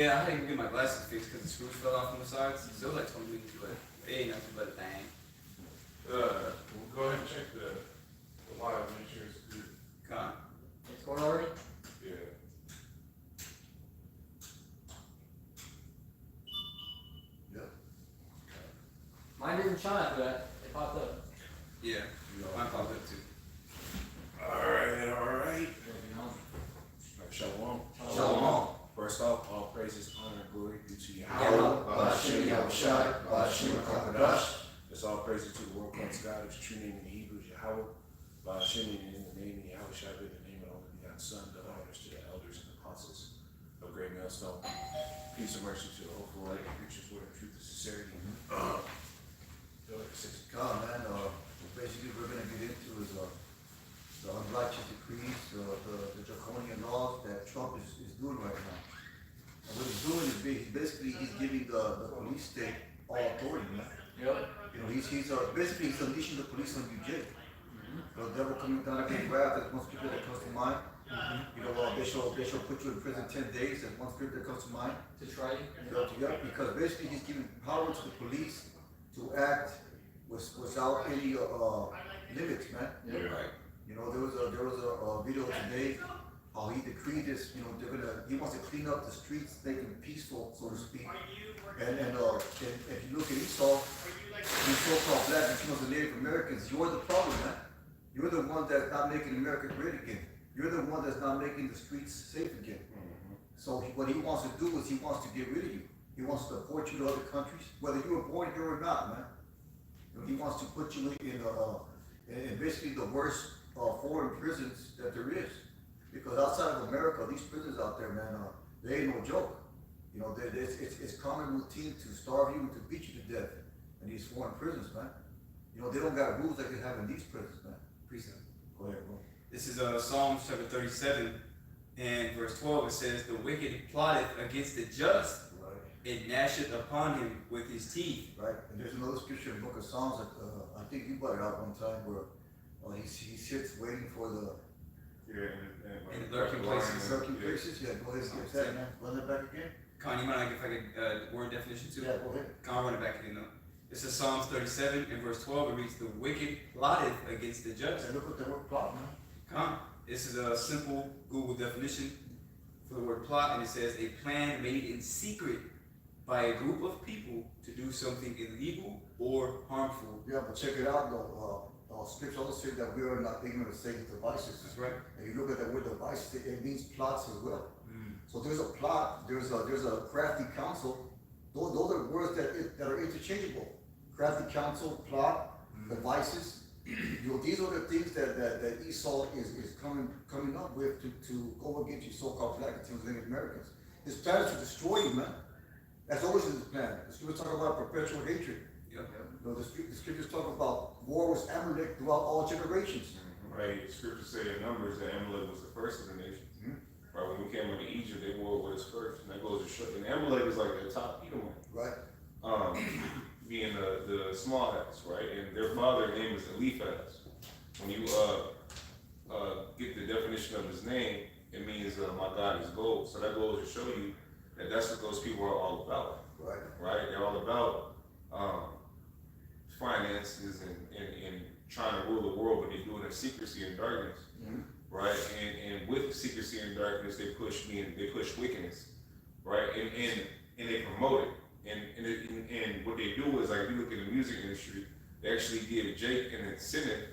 Yeah, I had to get my glasses fixed because the screws fell off on the sides. So it was like 20 minutes, but it ain't nothing but a thing. We'll go ahead and check the live, make sure it's good. Con. It's going already? Yeah. Mine didn't shine after that. It popped up. Yeah, mine popped up too. Alright. Shalom. Shalom. First off, all praises, honor, and glory due to Yahweh, Yahweh. Yahushai, Ba'ashem HaKadosh. It's all praises to the world class God, whose true name in Hebrew is Yahweh. Ba'ashem in the name of Yahushai, in the name of the only begotten Son, the honors to the elders and apostles of great millstone. Peace and mercy to the hopeful light, preachers word of truth and sincerity. God, man, basically we're gonna get into is the unrighteous decrees, the draconian laws that Trump is doing right now. And what he's doing is basically he's giving the police state all authority, man. Yep. You know, he's basically he's unleashing the police on you, Jake. The devil coming down against wrath, that's one scripture that comes to mind. You know, they shall put you in prison 10 days, that's one scripture that comes to mind. To try you? Yeah, because basically he's giving power to the police to act without any limits, man. Yep. Right. You know, there was a video today how he decreed this. You know, he wants to clean up the streets, make them peaceful, so to speak. And if you look at Esau, these so-called black and the Native Americans, you're the problem, man. You're the one that's not making America great again. You're the one that's not making the streets safe again. So what he wants to do is he wants to get rid of you. He wants to deport you to other countries, whether you were born here or not, man. You know, he wants to put you in basically the worst foreign prisons that there is. Because outside of America, these prisons out there, man, they ain't no joke. You know, it's common routine to starve you and to beat you to death in these foreign prisons, man. You know, they don't got rules like they have in these prisons, man. Precept. Go ahead, bro. This is Psalms chapter 37 and verse 12. It says, "The wicked plotteth against the just, Right. and gnasheth upon him with his teeth." Right. And there's another scripture in the book of Psalms that I think you brought it out one time where he sits waiting for the In lurking places. circuit places. Yeah, go ahead and get that, man. Run that back again. Con, you mind if I get word definition too? Yeah, go ahead. Con, I'll run it back again though. This is Psalms 37 and verse 12. It reads, "The wicked plotteth against the just." And look what the word plot, man. Con, this is a simple Google definition for the word plot, and it says a plan made in secret by a group of people to do something illegal or harmful. Yeah, but check it out though. Scripture also says that we are not ignorant of Satan's devices. That's right. And you look at that word device, it means plots as well. So there's a plot, there's a crafty counsel. Those are words that are interchangeable. Crafty counsel, plot, devices. You know, these are the things that Esau is coming up with to go against you so-called black and Native Americans. His plan is to destroy you, man. That's always his plan. The scriptures talk about perpetual hatred. Yep. You know, the scriptures talk about war with Amalek throughout all generations. Right, the scriptures say in Numbers that Amalek was the first of the nations. Right, when we came into Egypt, they war with us first, and that goes to show. And Amalek is like the top Edomite. Right. Being the small house, right? And their father name is Eliphaz. When you get the definition of his name, it means my God is gold. So that goes to show you that that's what those people are all about. Right. Right? They're all about finances and trying to rule the world, but they do it in secrecy and darkness. Right? And with secrecy and darkness, they push wickedness. Right? And they promote it. And what they do is, like, if you look at the music industry, they actually give Jake an incentive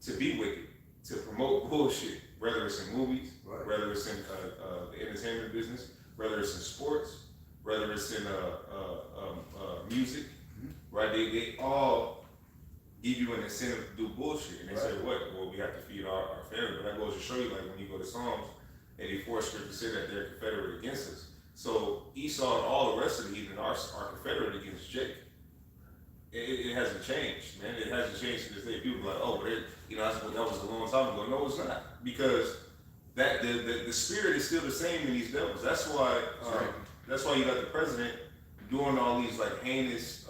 to be wicked, to promote bullshit, whether it's in movies, Right. whether it's in the entertainment business, whether it's in sports, whether it's in music, right? They all give you an incentive to do bullshit, and they say, what? Well, we have to feed our family. But that goes to show you, like, when you go to Psalms 84, scripture say that they're confederate against us. So Esau and all the rest of the heathen are confederate against Jake. It hasn't changed, man. It hasn't changed to this day. People are like, oh, but that was a long time ago. No, it's not, because that the spirit is still the same in these devils. That's why you got the president doing all these like heinous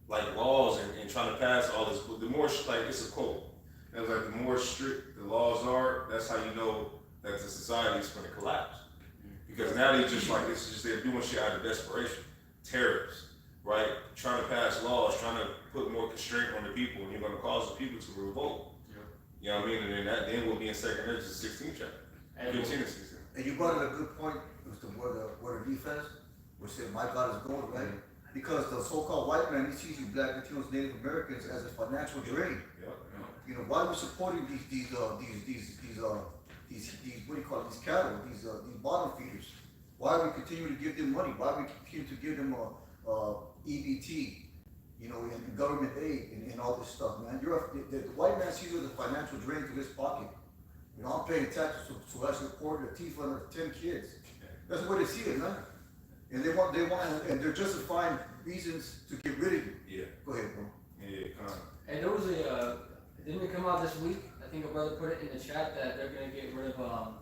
like laws and trying to pass all this. The more like it's a cult. And it's like the more strict the laws are, that's how you know that the society is going to collapse. Because now they just like, it's just, they're doing shit out of desperation. Tariffs, right? Trying to pass laws, trying to put more constraint on the people, and you're gonna cause the people to revolt. You know what I mean? And then we'll be in 2 Corinthians 16 chapter. And 15 and 16. And you brought in a good point, with the word of defense, which said, my God is gold, right? Because the so-called white man, he sees you black Latinos, Native Americans as a financial drain. Yep. You know, why are we supporting these what do you call it, these cattle, these bottom feeders? Why are we continuing to give them money? Why are we continue to give them EBT, you know, and government aid and all this stuff, man? The white man sees you as a financial drain to his pocket. You know, I'm paying taxes so I support the teeth under 10 kids. That's the way they see it, man. And and they're justifying reasons to get rid of you. Yeah. Go ahead, bro. Yeah, kind of. And there was didn't it come out this week? I think a brother put it in the chat that they're gonna get rid of,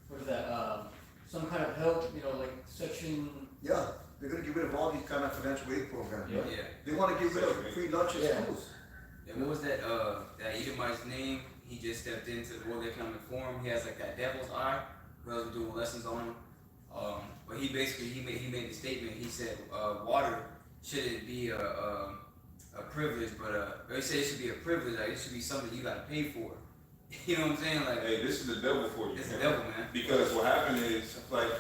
what is that, some kind of help, you know, like section. Yeah, they're gonna get rid of all these kind of financial aid programs. Yeah. Yeah. They wanna get rid of free lunch at Yeah. schools. And what was that Edomite's name? He just stepped into the World Economic Forum. He has like that devil's eye. Brothers were doing lessons on him. But he basically he made the statement. He said water shouldn't be a privilege, but or he said it should be a privilege. Like it should be something you gotta pay for. You know what I'm saying? Like Hey, this is the devil for you. it's the devil, man. Because what happened is, like,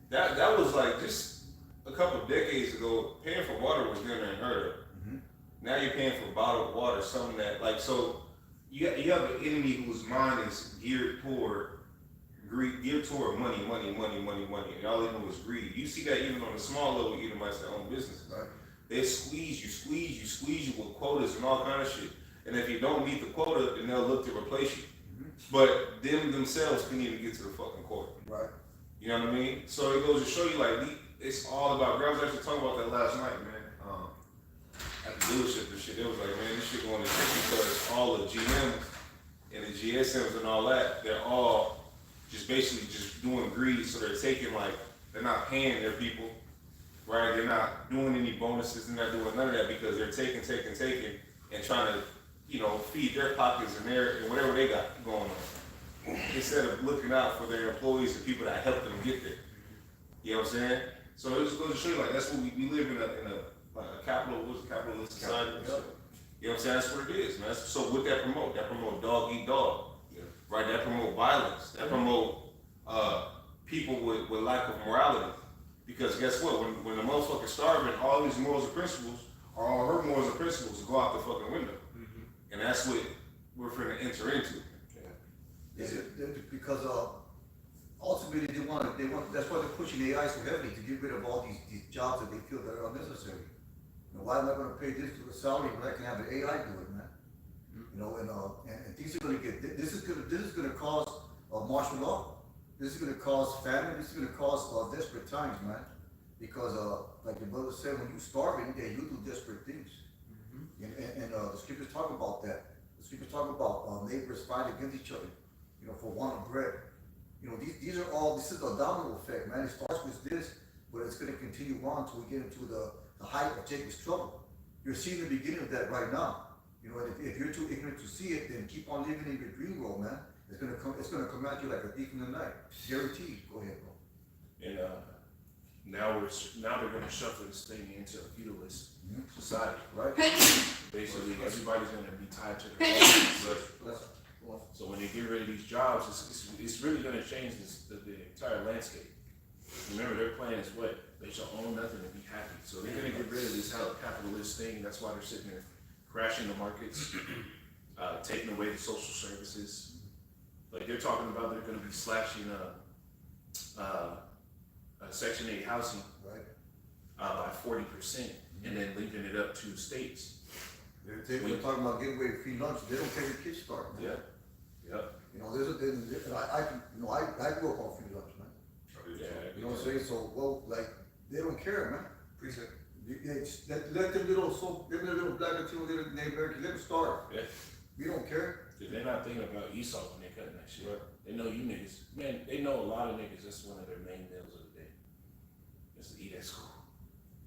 that was like just a couple of decades ago, paying for water was never unheard of. Mhm. Now you're paying for bottled water, something that, like, so you have an enemy whose mind is geared toward money, and all they know is greed. You see that even on a small level, Edomites that own businesses. Right. They squeeze you with quotas and all kind of shit. And if you don't meet the quota, then they'll look to replace you. But them themselves couldn't even get to the fucking quota. Right. You know what I mean? So it goes to show you, like, it's all about, I was actually talking about that last night, man. At the dealership and shit, it was like, man, this shit going to shit because all the GMs and the GSMs and all that, they're all just basically just doing greed. So they're taking, like, they're not paying their people, right? They're not doing any bonuses, they're not doing none of that because they're taking, and trying to, you know, feed their pockets and whatever they got going on, instead of looking out for their employees and people that help them get there. You know what I'm saying? So it just goes to show you, like, that's what we live in a capitalist society. Yep. You know what I'm saying? That's what it is, man. So what that promote dog eat dog, right? That promote violence. That promote people with lack of morality. Because guess what? When the motherfucker's starving, all these morals and principles, or all her morals and principles, go out the fucking window. And that's what we're finna enter into. Because ultimately they want, that's why they're pushing AI so heavily, to get rid of all these jobs that they feel that are unnecessary. You know, why am I gonna pay this to a salary when I can have an AI do it, man? You know, and things are gonna get, this is gonna cause martial law. This is gonna cause famine, this is gonna cause desperate times, man. Because like your brother said, when you're starving, yeah, you do desperate things. And the scriptures talk about that. The scriptures talk about neighbors fighting against each other, you know, for want of bread. You know, this is a domino effect, man. It starts with this, but it's going to continue on until we get into the height of Jacob's trouble. You're seeing the beginning of that right now. You know, and if you're too ignorant to see it, then keep on living in your dream world, man. It's gonna come at you like a thief in the night. Guaranteed. Go ahead, bro. And now they're gonna shuffle this thing into a feudalist society. Right? Basically, everybody's gonna be tied to the government. Well, So when they get rid of these jobs, it's really gonna change the entire landscape. Remember, their plan is what? They shall own nothing and be happy. So they're gonna get rid of this capitalist thing. That's why they're sitting there crashing the markets, taking away the social services. Like they're talking about, they're gonna be slashing Section 8 housing right. by 40%, and then leaving it up to states. They're talking about giving away free lunch. They don't pay your kids start, man. Yeah. You know, I grew up on free lunch, man. Yeah. You know what I'm saying? So, well, like, they don't care, man. Appreciate it. Let them little black Latino, little Native Americans, let them starve. Yeah. We don't care. They're not thinking about Esau when they're cutting that shit. Right. They know you niggas. Man, they know a lot of niggas. That's one of their main meals of the day. Is to eat at school.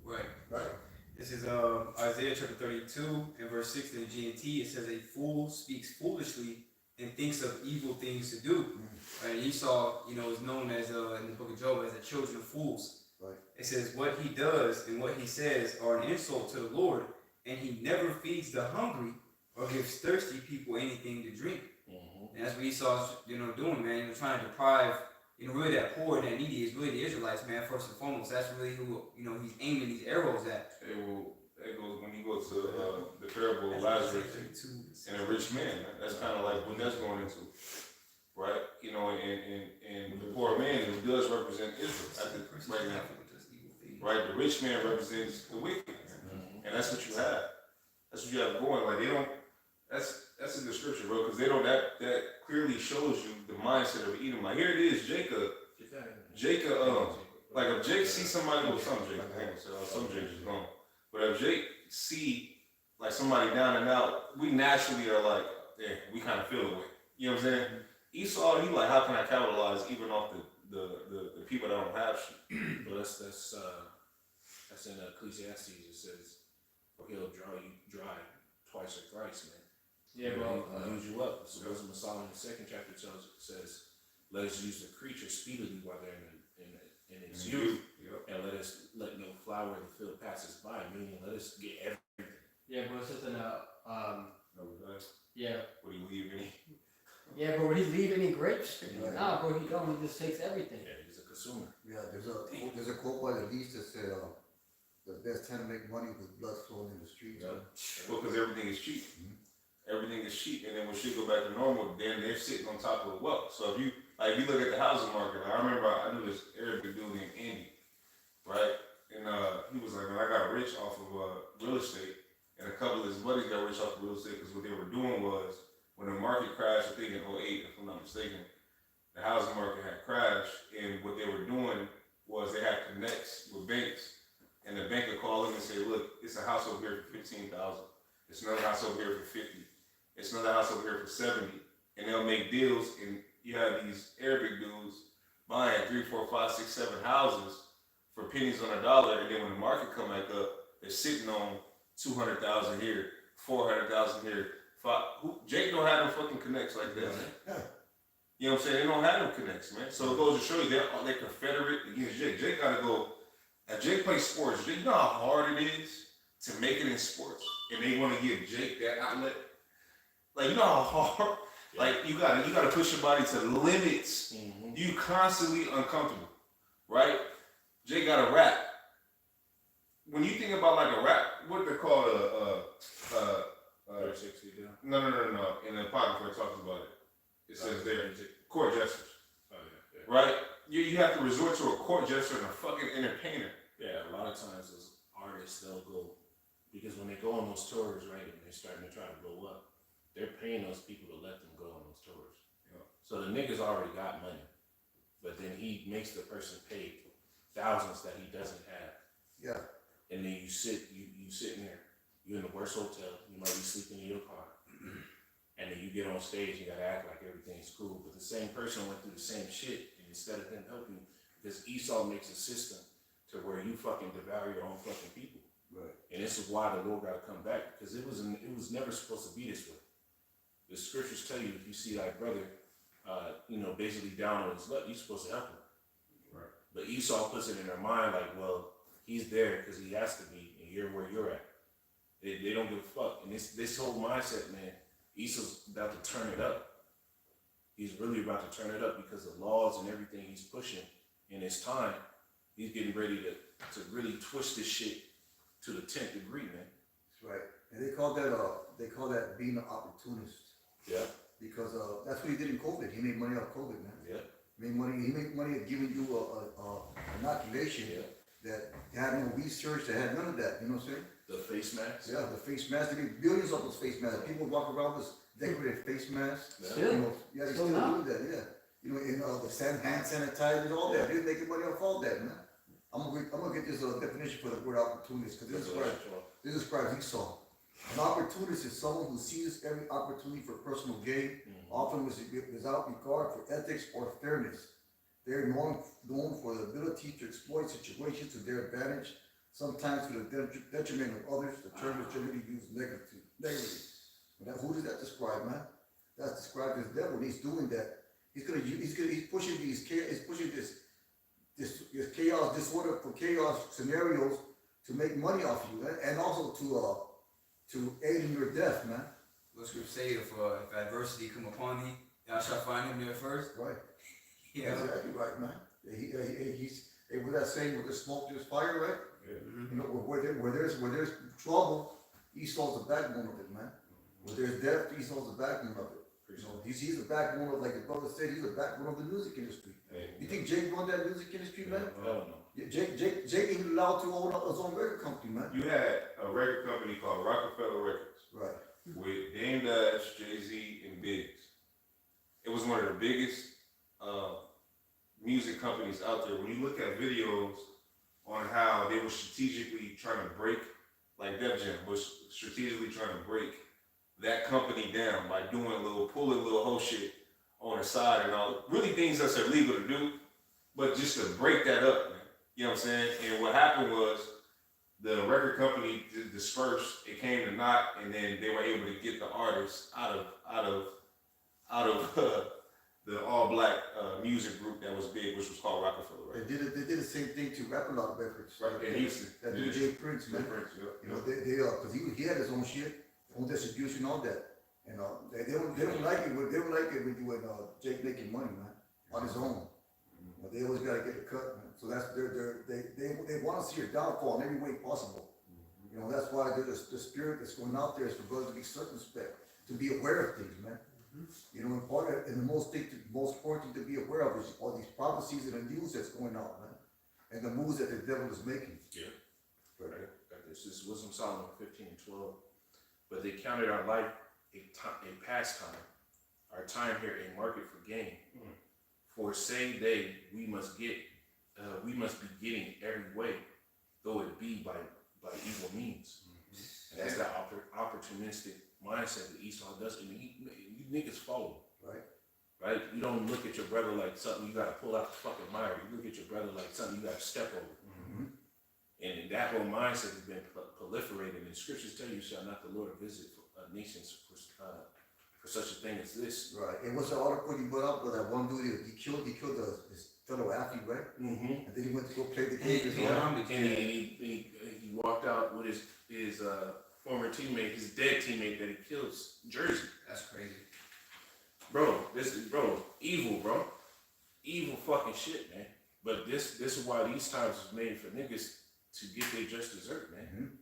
Right. Right. This is Isaiah chapter 32 and verse 6 in the GNT. It says, "A fool speaks foolishly and thinks of evil things to do. Right? Esau, is known as in the book of Job as the children of fools. Right. It says what he does and what he says are an insult to the Lord, and he never feeds the hungry or gives thirsty people anything to drink. And that's what Esau's, doing, man. Trying to deprive, really that poor and that needy is really the Israelites, man. First and foremost, that's really who, he's aiming these arrows at. It goes when you go to the parable of Lazarus and a rich man. That's kind of like what that's going into, right? And the poor man who does represent Israel right now, right? The rich man represents the wicked, and that's what you have. That's what you have going. Like they don't. That's in the scripture, bro, because they don't. That clearly shows you the mindset of Edom. Like here it is, Jacob. Like if Jake sees somebody with some Jake, some Jake is gone. But if Jake see like somebody down and out, we naturally are like, yeah, we kind of feel the way. You know what I'm saying? Esau, he like, how can I capitalize even off the people that don't have shit? Well, that's in Ecclesiastes. It says, "For he'll draw you dry twice or thrice, man." Yeah, bro. He'll use you up. So Wisdom of Solomon, the second chapter says, "Let us use the creature speedily while they're in its youth, and let no flower of the field passes by." Meaning, let us get everything. Yeah, bro. It's just in yeah. What do you leave any? Yeah, bro. Would he leave any grapes? Right. Nah, bro. He don't. He just takes everything. Yeah, he's a consumer. Yeah, there's a quote by the East that said, the best time to make money with blood flowing in the streets. Yeah. Well, because everything is cheap. Everything is cheap, and then when shit go back to normal, then they're sitting on top of the wealth. So if you look at the housing market, I remember I knew this Arabic dude named Andy, right? And he was like, man, I got rich off of real estate, and a couple of his buddies got rich off of real estate because what they were doing was when the market crashed, I think in '08, if I'm not mistaken, the housing market had crashed, and what they were doing was they had connects with banks, and the bank would call them and say, look, it's a house over here for $15,000. It's another house over here for 50. It's another house over here for 70. And they'll make deals, and you have these Arabic dudes buying 3, 4, 5, 6, 7 houses for pennies on a dollar, and then when the market come back up, they're sitting on 200,000 here, 400,000 here. Jake don't have no fucking connects like that, man. You know what I'm saying? They don't have no connects, man. So it goes to show you they're confederate against Jake. Jake gotta go. If Jake plays sports, Jake, you know how hard it is to make it in sports, and they want to give Jake that outlet. Like, you know how hard. Like you gotta push your body to limits. You constantly uncomfortable, right? Jake got a rap. When you think about like a rap, what they call 360 deal. No. In the apocrypha it talks about it. It says there, court gestures. Oh yeah. Right? You have to resort to a court gesture and a fucking entertainer. Yeah, a lot of times those artists, they'll go, because when they go on those tours, right, and they're starting to try to blow up, they're paying those people to let them go on those tours. Yeah. So the nigga's already got money, but then he makes the person pay thousands that he doesn't have. Yeah. And then you sitting there, you're in the worst hotel, you might be sleeping in your car, and then you get on stage, you gotta act like everything's cool, but the same person went through the same shit, and instead of him helping you, because Esau makes a system to where you fucking devour your own fucking people. Right. And this is why the Lord got to come back, because it was never supposed to be this way. The scriptures tell you if you see thy brother, basically down on his luck, you're supposed to help him. Right. But Esau puts it in their mind like, well, he's there because he has to be, and you're where you're at. They don't give a fuck. And this whole mindset, man, Esau's about to turn it up. He's really about to turn it up because the laws and everything he's pushing in his time, he's getting ready to really twist this shit to the 10th degree, man. That's right. And they call that being an opportunist. Yeah. Because that's what he did in COVID. He made money off COVID, man. Yeah. He made money at giving you a inoculation that had no research, that had none of that. You know what I'm saying? The face mask. Yeah, the face mask. They made billions of those face masks. People walk around with decorated face masks. Yeah. Still? They still do that. Yeah. In the hand sanitizers, all that. They're making money off all that, man. I'm gonna get this definition for the word opportunist, because this describes Esau. An opportunist is someone who seizes every opportunity for personal gain, often without regard for ethics or fairness. They are known for the ability to exploit situations to their advantage, sometimes to the detriment of others. The term is generally used negatively. Who does that describe, man? That's described as devil. He's doing that. He's pushing this chaos, disorder for chaos scenarios to make money off you, and also to aid in your death, man. What scripture say if adversity come upon thee, thou shalt find him there first. Right. Yeah. That's exactly right, man. He's with that saying, where there's smoke, there's fire, right? Yeah. You know, where there's trouble, Esau's the backbone of it, man. Where there's death, Esau's the backbone of it. You know, he's the backbone of, like the brother said, he's the backbone of the music industry. Hey, You think Jake run that music industry, man? Hell no. Yeah, Jake ain't allowed to own his own record company, man. you had a record company called Rockefeller Records Right. with Dame Dash, Jay-Z, and Biggs. It was one of the biggest music companies out there. When you look at videos on how they were strategically trying to break, like Def Jam was strategically trying to break that company down by pulling little whole shit on the side and all, really things that's illegal to do, but just to break that up, man. You know what I'm saying? And what happened was the record company dispersed, it came to naught, and then they were able to get the artists out of the all black music group that was big, which was called Rockefeller. Right? They did the same thing to Rap-A-Lot Records. Right, in Houston. That Yeah. DJ Prince, man. You know, cause he had his own shit, own distribution, all that. And they don't like it when Jake making money, man, on his own. But they always gotta get a cut, man. So that's they want to see your downfall in every way possible. You know, that's why the spirit that's going out there is for brothers to be circumspect, to be aware of things, man. You know, and the most important thing to be aware of is all these prophecies and the news that's going out, man, and the moves that the devil is making. Yeah. Right. Got this. This is Wisdom Solomon 15 and 12. But they counted our life a pastime, our time here a market for gain. For say they, we must be getting every way, though it be by evil means. And that's that opportunistic mindset that Esau does. And you niggas follow. Right? You don't look at your brother like something you gotta pull out the fucking mire. You look at your brother like something you gotta step over. And that whole mindset has been proliferated. And scriptures tell you, shall not the Lord visit nations for such a thing as this. Right. And what's the article you put up with that one dude he killed his fellow athlete, right? And then he went to go play the game as well. And he walked out with his former teammate, his dead teammate that he killed, Jersey. That's crazy. Bro, evil fucking shit, man. But this is why these times is made for niggas to get their just dessert, man.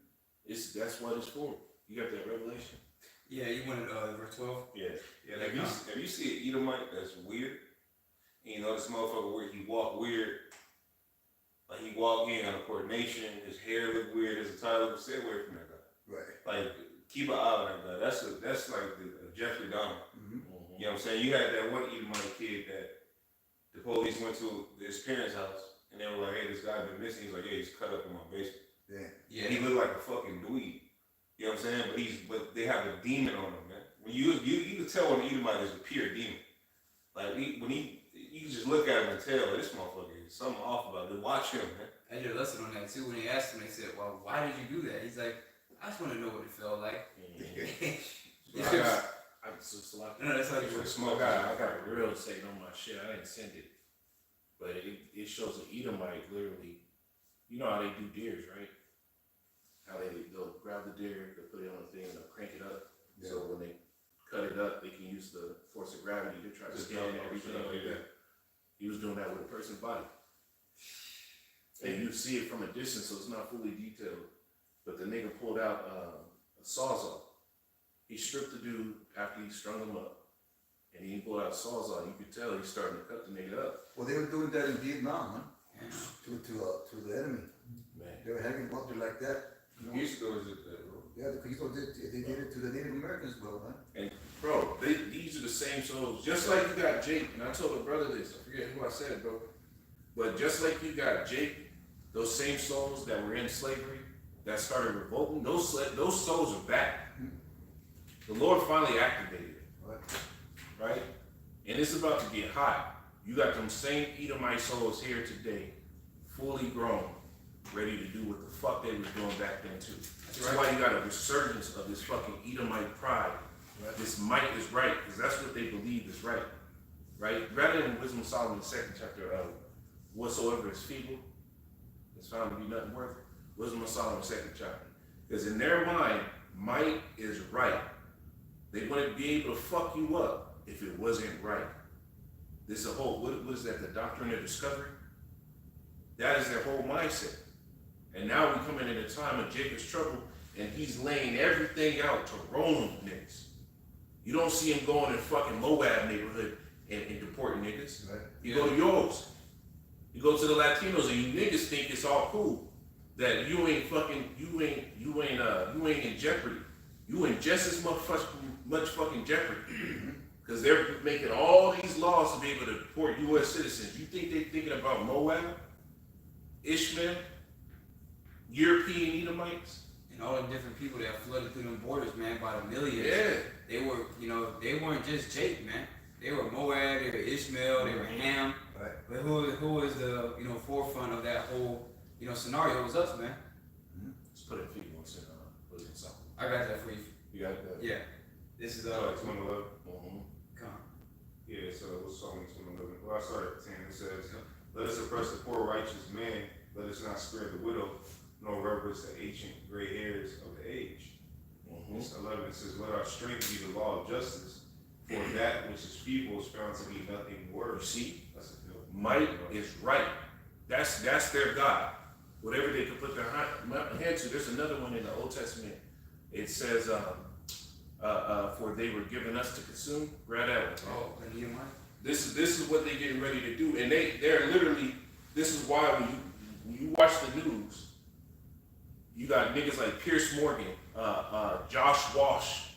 That's what it's for. You got that revelation? Yeah, you wanted verse 12? Yeah. Have you seen an Edomite that's weird? And you know this motherfucker weird, he walk weird. Like he walk in out of coordination, his hair look weird, his attire look, stay away from that guy. Right. Like keep an eye on that guy. That's like the Jeffrey Dahmer. You know what I'm saying? You had that one Edomite kid that the police went to his parents' house and they were like, hey, this guy been missing. He's like, yeah, he's cut up in my basement. Yeah. He looked like a fucking dweeb. You know what I'm saying? But they have a demon on him, man. When you can tell when an Edomite is a pure demon. Like you just look at him and tell this motherfucker is something off about it. Watch him, man. I did a lesson on that too. When they asked him, they said, well, why did you do that? He's like, I just want to know what it felt like. No, that's how you For work. smoke. I got a real say on my shit. I didn't send it. But it shows an Edomite literally, you know how they do deers, right? How they'll grab the deer, they'll put it on the thing, they'll crank it up. Yeah. So when they cut it up, they can use the force of gravity to try to scan everything like that. He was doing that with a person's body. And you see it from a distance, so it's not fully detailed. But the nigga pulled out a sawzall. He stripped the dude after he strung him up. And he pulled out a sawzall. You could tell he's starting to cut the nigga up. Well, they were doing that in Vietnam, man. To the enemy. Man. They were hanging up there like that. You know? East Coast did that, bro. Yeah, the Cristo they did it to the Native Americans, well, man. And bro, these are the same souls. Just like you got Jake, and I told a brother this, I forget who I said, bro. But just like you got Jake, those same souls that were in slavery, that started revolting, those souls are back. The Lord finally activated it. Right? And it's about to get hot. You got them same Edomite souls here today, fully grown, ready to do what the fuck they was doing back then too. That's why you got a resurgence of this fucking Edomite pride This might is right, because that's what they believe is right. Right? Rather in Wisdom of Solomon, the 2nd chapter, whatsoever is feeble is found to be nothing worth it. Wisdom of Solomon, 2nd chapter. Because in their mind, might is right. They wouldn't be able to fuck you up if it wasn't right. This is a whole, what is that, the doctrine of discovery? That is their whole mindset. And now we're coming in a time of Jacob's trouble, and he's laying everything out to roam niggas. You don't see him going in fucking Moab neighborhood and deporting niggas. Right. You go to yours. You go to the Latinos, and you niggas think it's all cool. That you ain't in jeopardy. You in just as much fucking jeopardy. Because they're making all these laws to be able to deport U.S. citizens. You think they're thinking about Moab, Ishmael, European Edomites? And all the different people that flooded through them borders, man, by the millions. Yeah. They were, they weren't just Jake, man. They were Moab, they were Ishmael, they were Ham. Right. But who was the, forefront of that whole, scenario? It was us, man. Let's put it in feet once and put it in something. I got that for you. You got that? Yeah. This is, 111. come. Yeah, so it was Psalm 111. Well, I started at 10. It says, let us oppress the poor righteous man, let us not spare the widow, nor reverence the ancient gray hairs of the age. Verse 11 says, let our strength be the law of justice, for that which is feeble is found to be nothing You worse. see? That's a good one. Might is right. That's their God. Whatever they could put their hand to. There's another one in the Old Testament. It says, for they were given us to consume. Grab that one. Oh, and you mind? This is what they're getting ready to do. And they're literally, this is why when you watch the news, you got niggas like Pierce Morgan, Josh Wash,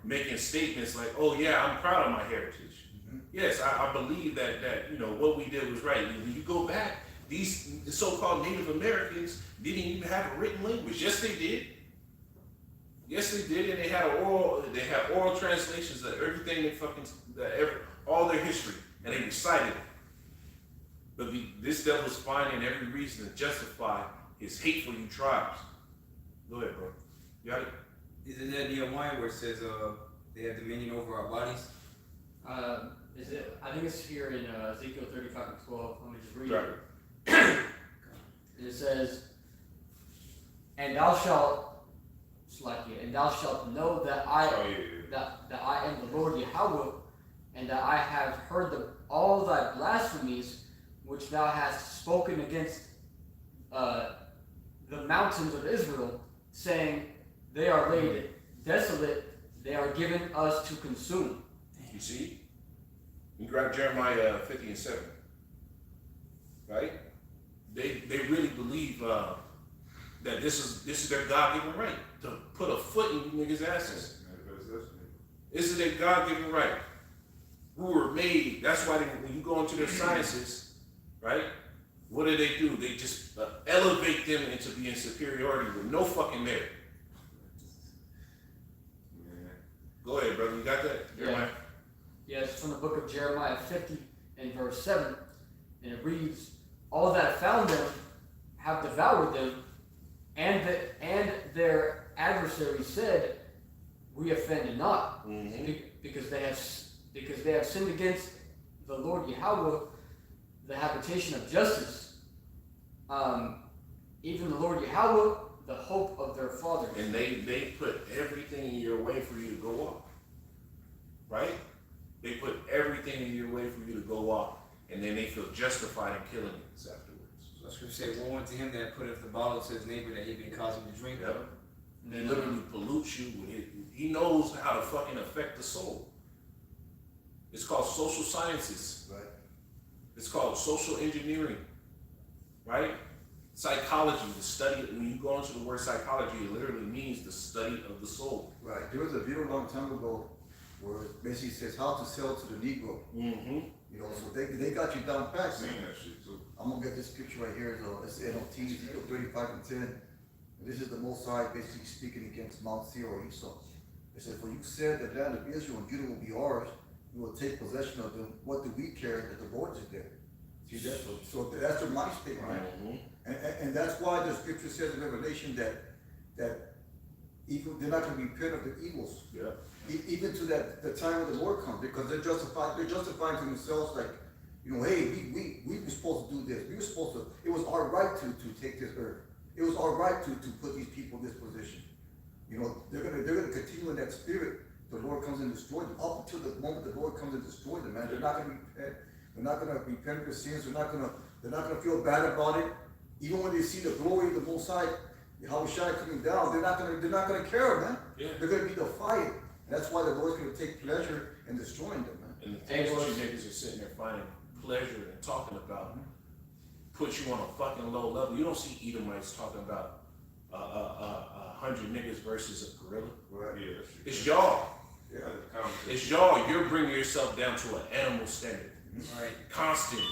making statements like, oh yeah, I'm proud of my heritage. Yes, I believe that what we did was right. And when you go back, these so-called Native Americans didn't even have a written language. Yes, they did. Yes, they did, and they had oral translations of everything all their history, and they recited it. But this devil's finding every reason to justify his hate for you tribes. Go ahead, bro. You got it? Isn't that Nehemiah where it says they have dominion over our bodies? Is it? I think it's here in Ezekiel 35:12. Let me just read Right. it. And it says, "And thou shalt know that that I am the Lord Yahweh, and that I have heard all thy blasphemies which thou hast spoken against the mountains of Israel, saying, they are laid desolate, they are given us to consume." You see? You grab Jeremiah 50:7. Right? They really believe that this is their God-given right to put a foot in you niggas' asses. This is their God-given right. We were made. That's why when you go into their sciences, right? What do? They just elevate them into being superiority with no fucking merit. Go ahead, brother. You got that? Jeremiah? Yeah, it's from the book of Jeremiah 50 and verse 7. And it reads, "All that found them have devoured them, and their adversaries said, we offended not, because they have sinned against the Lord Yahweh, the habitation of justice, even the Lord Yahweh, the hope of their fathers." And they put everything in your way for you to go off. Right? They put everything in your way for you to go off. And then they feel justified in killing you afterwards. So scripture say, woe unto him that putteth the bottle to his neighbor that he may cause him to drink of. Yep. And they literally pollutes you with it. He knows how to fucking affect the soul. It's called social sciences. Right. It's called social engineering. Right? Psychology, the study, when you go into the word psychology, it literally means the study of the soul. Right. There was a video a long time ago where it basically says how to sell to the Negro. So they got you down pat. Seen that shit too. I'm gonna get this picture right here. It's NLT, Ezekiel 35:10. And this is the Most High basically speaking against Mount Seir or Esau. It says, "For you said the land of Israel and Judah will be ours. We will take possession of them. What do we care that the Lord is there?" See that? So that's their mind state, right? And that's why the scripture says in Revelation that Evil, they're not going to repent of their evils. Yeah. Even to the time when the Lord comes, because they're justifying to themselves like, hey, we were supposed to do this. We were supposed to, it was our right to take this earth. It was our right to put these people in this position. They're gonna continue in that spirit. The Lord comes and destroys them. Up until the moment the Lord comes and destroys them, man. They're not gonna repent. They're not gonna repent of their sins. They're not gonna feel bad about it. Even when they see the glory of the Most High, how Shai coming down, they're not gonna care, man. Yeah. They're gonna be defiant. That's why the Lord's gonna take pleasure in destroying them, man. And the things that you niggas are sitting there finding pleasure and talking about put you on a fucking low level. You don't see Edomites talking about 100 niggas versus a gorilla. Right. Yeah, It's y'all. Yeah. It's y'all. You're bringing yourself down to an animal standard. Right. Constantly.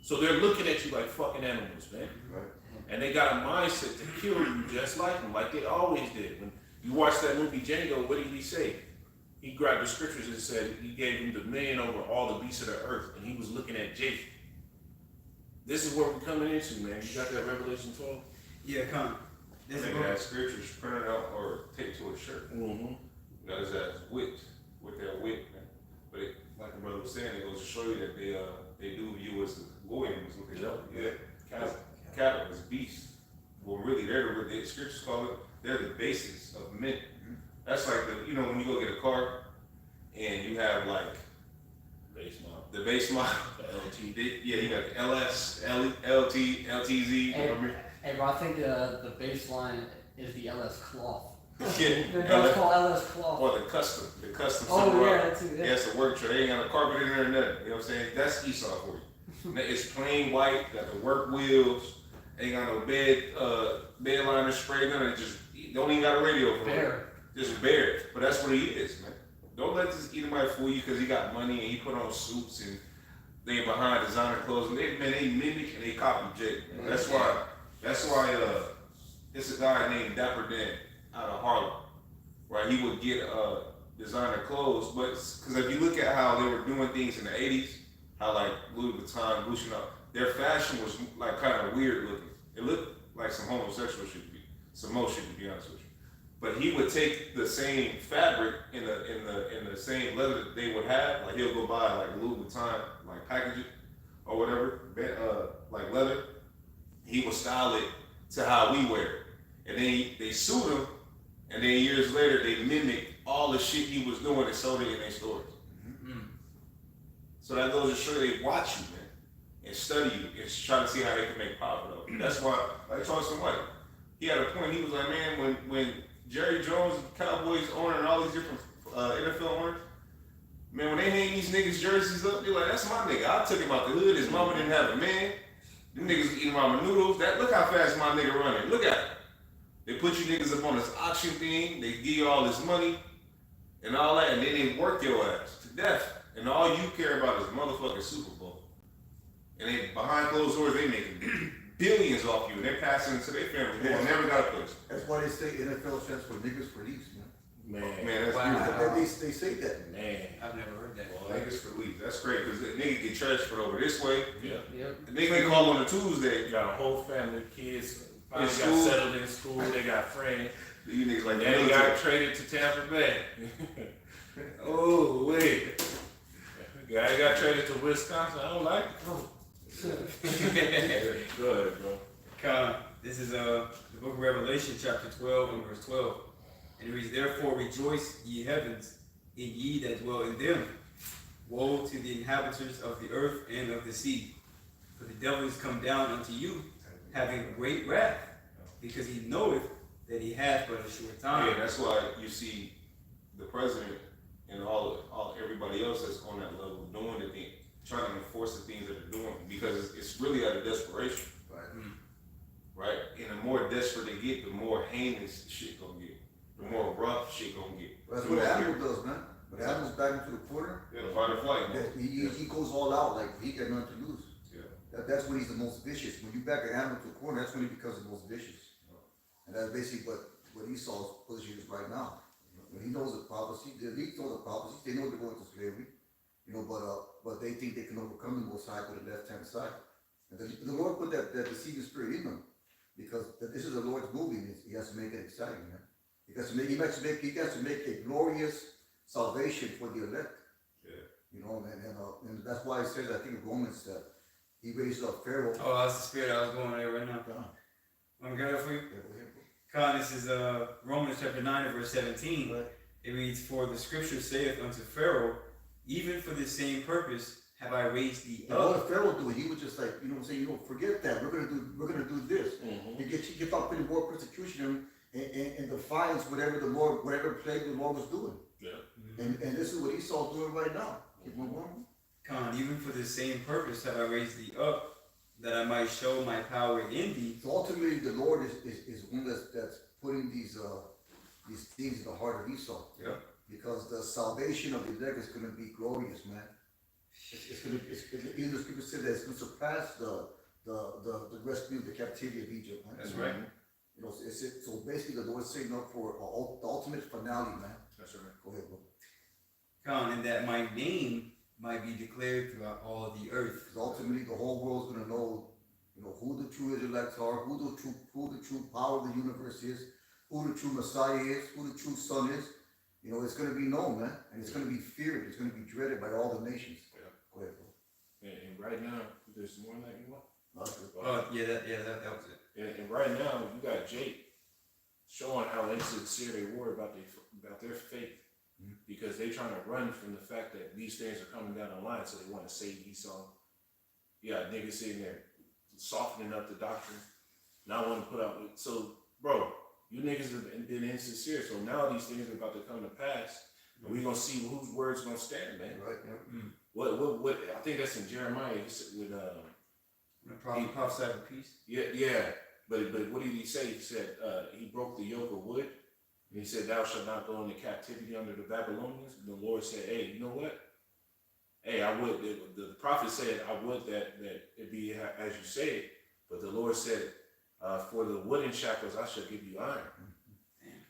So they're looking at you like fucking animals, man. Right. And they got a mindset to kill you just like them, like they always did. When you watch that movie Django, what did he say? He grabbed the scriptures and said he gave him dominion over all the beasts of the earth, and he was looking at Japheth. This is where we're coming into, man. You got that Revelation 12? Yeah, come. There's a They book. have scriptures printed out or taped to a shirt. Mm-hmm. That is whipped with their whip, man. But like the brother was saying, it goes to show you that they do view us as goyim, is what they call it. Yeah. Cattle as beasts. Well, really, the scriptures call it, they're the basis of men. That's like when you go get a car and you have like the base model, The LT. you got the LS, LT, LTZ. Hey, bro, I think the baseline is the LS cloth. Yeah. It's called LS cloth. Or the custom Oh, yeah, that's it. Yeah, it's a work tray. They ain't got a carpet in there or nothing. You know what I'm saying? That's Esau for you. It's plain white, got the work wheels, ain't got no bed liner spray, none of it. Just don't even got a radio for it. Just bare. But that's what he is, man. Don't let this Edomite fool you because he got money and he put on suits and they behind designer clothes. And they mimic and they copy Jake. That's why it's a guy named Dapper Dan out of Harlem, right? He would get designer clothes, but because if you look at how they were doing things in the 80s, how like Louis Vuitton, Gucci, their fashion was like kind of weird looking. It looked like some homosexual shit to be, some more shit to be honest with you. But he would take the same fabric in the same leather that they would have, like he'll go buy like Louis Vuitton, like package it or whatever, like leather. He would style it to how we wear it, and then they sued him, and then years later they mimicked all the shit he was doing and sold it in their stores. Mm-hmm. So that goes to show they watch you, man, and study you, and try to see how they can make profit of it. That's why, like Charleston White, he had a point. He was like, man, when Jerry Jones, Cowboys owner, and all these different NFL owners, man, when they hang these niggas jerseys up, they're like, that's my nigga. I took him out the hood. His mama didn't have a man. Them niggas eating ramen noodles. Look how fast my nigga running. Look at it. They put you niggas up on this auction thing. They give you all this money and all that, and then they work your ass to death. And all you care about is motherfucking Super Bowl. And they behind closed doors, they making billions off you, and they're passing it to their family. They never got a place. That's why they say NFL stands for niggas for leaves, man. Man, that's wow. beautiful. They say that. Man. I've never heard that. Well, niggas for leave. That's great, because the nigga get transferred over this way. Yeah. Yep. The nigga call on a Tuesday. You got a whole family, kids, finally got school. settled in school, they got friends. You niggas like Then they got traded to Tampa Bay. Oh, wait. Guy got traded to Wisconsin. I don't like it. Go ahead, bro. This is the book of Revelation, chapter 12 and verse 12. And it reads, therefore rejoice, ye heavens, and ye that dwell in them. Woe to the inhabitants of the earth and of the sea. For the devil is come down unto you, having great wrath, because he knoweth that he hath but a short time. Yeah, that's why you see the president and everybody else that's on that level doing the thing, trying to enforce the things that they're doing, because it's really out of desperation. Right. Right? And the more desperate they get, the more heinous shit gonna get. The more rough shit gonna get. That's what the animal does, man. When the animal's back into the corner, Yeah, the fight or flight. Man. he goes all out, like he got nothing to lose. Yeah. That's when he's the most vicious. When you back an animal to a corner, that's when he becomes the most vicious. And that's basically what Esau's position is right now. When he knows the prophecy, the elite know the prophecy, they know they're going to slavery, but they think they can overcome the Most High with the left-hand side. And the Lord put that deceiving spirit in them, because this is the Lord's movie, and he has to make it exciting, man. He has to make a glorious salvation for the elect. Yeah. You know, and that's why it says, I think in Romans, that he raised up Pharaoh. Oh, that's the spirit I was going there right now. Want to get it for you? Con, this is Romans chapter 9 and verse 17. Right. It reads, "For the scripture saith unto Pharaoh, even for this same purpose have I raised thee And what up." did Pharaoh do? He was just like, you know what I'm saying, forget that. We're gonna do this. Mm-hmm. He kept on putting more persecution and defiance whatever plague the Lord was doing. Yeah. And this is what Esau's doing right now. Keep on going. Con, even for this same purpose have I raised thee up, that I might show my power in thee. So ultimately, the Lord is one that's putting these things in the heart of Esau. Yeah. Because the salvation of the elect is going to be glorious, man. Even the scripture said that it's going to surpass the rescue of the captivity of Egypt, man. That's right. You know, so basically, the Lord's setting up for the ultimate finale, man. That's right. Go ahead, bro. Con, and that my name might be declared throughout all the earth. Because ultimately, the whole world's going to know, who the true Israelites are, who the true power of the universe is, who the true Messiah is, who the true Son is. You know, it's going to be known, man, and it's going to be feared. It's going to be dreaded by all the nations. Yeah. Go ahead, bro. And right now, there's more than that you want. That was it. And right now, you got Jake showing how insincere they were about their faith, because they trying to run from the fact that these things are coming down the line, so they want to save Esau. You got niggas sitting there softening up the doctrine, not want to put out. So, bro, you niggas have been insincere. So now these things are about to come to pass, and we gonna see whose words gonna stand, man. Right. Yeah. What? I think that's in Jeremiah. With The prophet prophesied of peace. Yeah. But what did he say? He said he broke the yoke of wood. And he said, "Thou shalt not go into captivity under the Babylonians." And the Lord said, "Hey, you know what? Hey, I would." The prophet said, "I would that it be as you say it." But the Lord said, "For the wooden shackles, I shall give you iron."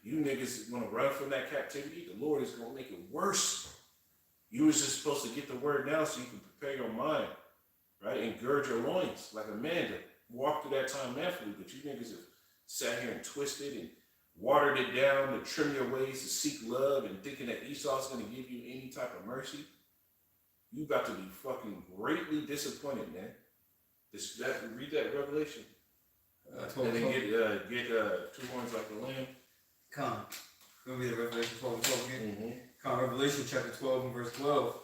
You niggas gonna run from that captivity. The Lord is gonna make it worse. You was just supposed to get the word now so you can prepare your mind, right, and gird your loins like a man to walk through that time manfully. But you niggas have sat here and twisted and watered it down to trim your ways to seek love and thinking that Esau's going to give you any type of mercy. You got to be fucking greatly disappointed, man. Read that Revelation. 12, and then get 2 horns like a lamb. Con. Gonna be the Revelation 12 and 12 again. Mm-hmm. Con, Revelation chapter 12 and verse 12.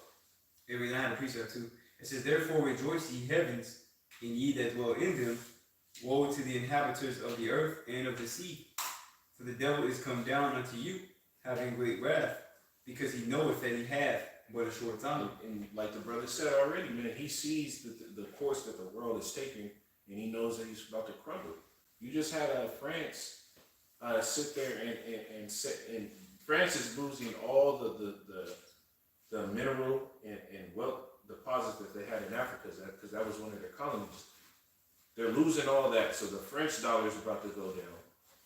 I had a precept too. It says, "Therefore rejoice ye heavens, and ye that dwell in them. Woe to the inhabitants of the earth and of the sea. For the devil is come down unto you, having great wrath, because he knoweth that he hath but a short time." And like the brother said already, man, he sees the course that the world is taking, and he knows that he's about to crumble. You just had France sit there and France is losing all the mineral and wealth deposits that they had in Africa, because that was one of their colonies. They're losing all that, so the French dollar is about to go down.